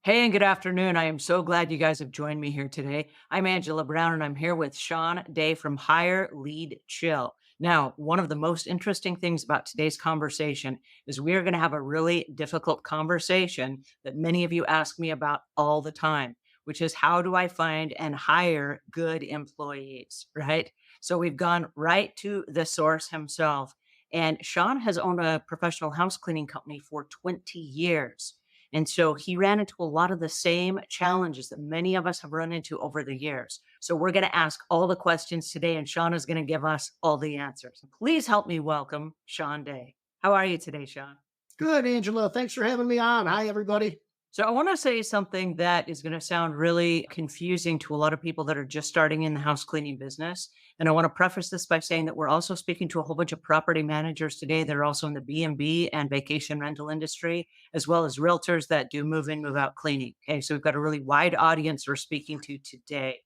Hey, and good afternoon. I am so glad you guys have joined me here today. I'm Angela Brown, and I'm here with Shawn Day from Hire, Lead, Chill. Now, one of the most interesting things about today's conversation is we are going to have a really difficult conversation that many of you ask me about all the time, which is how do I find and hire good employees, right? So we've gone right to the source himself. And Shawn has owned a professional house cleaning company for 20 years. And so he ran into a lot of the same challenges that many of us have run into over the years. So we're going to ask all the questions today, and Shawn is going to give us all the answers. Please help me welcome Shawn Day. How are you today, Shawn? Good, Angela. Thanks for having me on. Hi, everybody. So I want to say something that is going to sound really confusing to a lot of people that are just starting in the house cleaning business. And I want to preface this by saying that we're also speaking to a whole bunch of property managers today that are also in the B&B and vacation rental industry, as well as realtors that do move in, move out cleaning. Okay, so we've got a really wide audience we're speaking to today.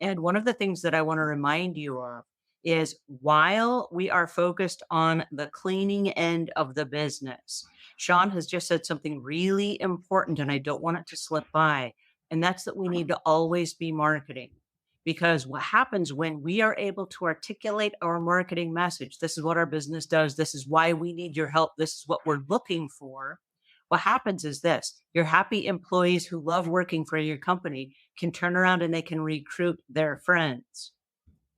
And one of the things that I want to remind you of is while we are focused on the cleaning end of the business, Shawn has just said something really important, and I don't want it to slip by. And that's that we need to always be marketing. Because what happens when we are able to articulate our marketing message, this is what our business does, this is why we need your help, this is what we're looking for. What happens is this: your happy employees who love working for your company can turn around and they can recruit their friends.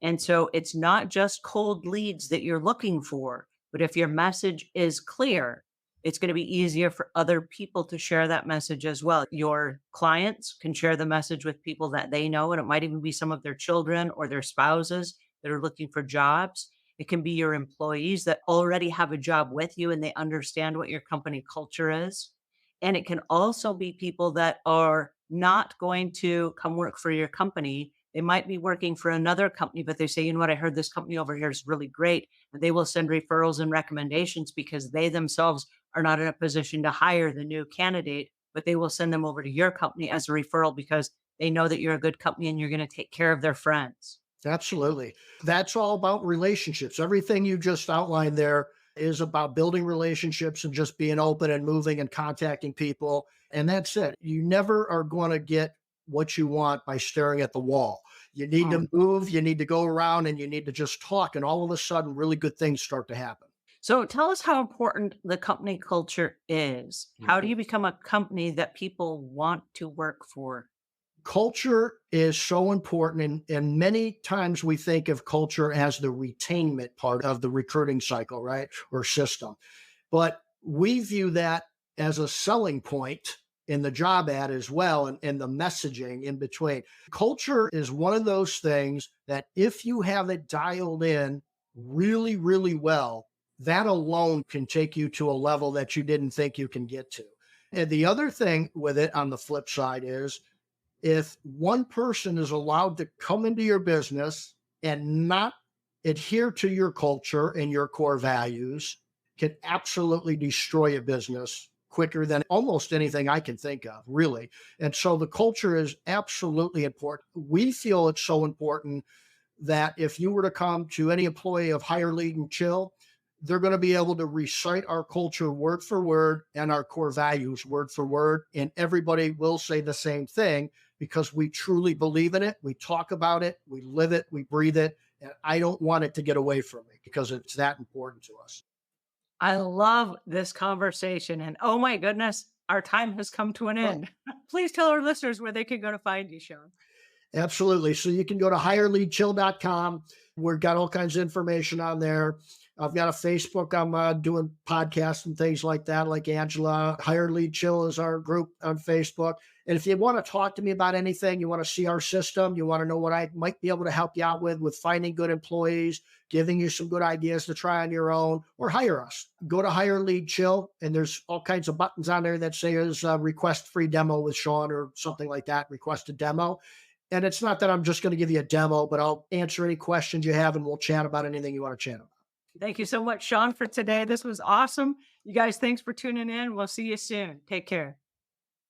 And so it's not just cold leads that you're looking for, but if your message is clear, it's going to be easier for other people to share that message as well. Your clients can share the message with people that they know, and it might even be some of their children or their spouses that are looking for jobs. It can be your employees that already have a job with you and they understand what your company culture is. And it can also be people that are not going to come work for your company. They might be working for another company, but they say, you know what, I heard this company over here is really great. And they will send referrals and recommendations because they themselves are not in a position to hire the new candidate, but they will send them over to your company as a referral because they know that you're a good company and you're going to take care of their friends. Absolutely. That's all about relationships. Everything you just outlined there is about building relationships and just being open and moving and contacting people. And that's it. You never are going to get what you want by staring at the wall. You need Mm. to move, you need to go around, and you need to just talk. And all of a sudden, really good things start to happen. So tell us how important the company culture is. How do Mhm. you become a company that people want to work for? Culture is so important. And many times we think of culture as the retainment part of the recruiting cycle, right? Or system. But we view that as a selling point in the job ad as well, and the messaging in between. Culture is one of those things that if you have it dialed in really, really well, that alone can take you to a level that you didn't think you can get to. And the other thing with it on the flip side is if one person is allowed to come into your business and not adhere to your culture and your core values, can absolutely destroy a business quicker than almost anything I can think of, really. And so the culture is absolutely important. We feel it's so important that if you were to come to any employee of Hire, Lead, and Chill, they're going to be able to recite our culture word for word and our core values word for word. And everybody will say the same thing because we truly believe in it. We talk about it, we live it, we breathe it. And I don't want it to get away from me because it's that important to us. I love this conversation. And oh my goodness, our time has come to an Oh, end. Please tell our listeners where they can go to find you, Shawn. absolutely. So you can go to hireleadchill.com. We've got all kinds of information on there. I've got a Facebook. I'm doing podcasts and things like that, like Angela. Hire Lead Chill is our group on Facebook. And if you want to talk to me about anything, you want to see our system, you want to know what I might be able to help you out with finding good employees, giving you some good ideas to try on your own, or hire us. Go to Hire Lead Chill, and there's all kinds of buttons on there that say request free demo with Shawn or something like that, request a demo. And it's not that I'm just going to give you a demo, but I'll answer any questions you have and we'll chat about anything you want to chat about. Thank you so much, Shawn, for today. This was awesome. You guys, thanks for tuning in. We'll see you soon. Take care.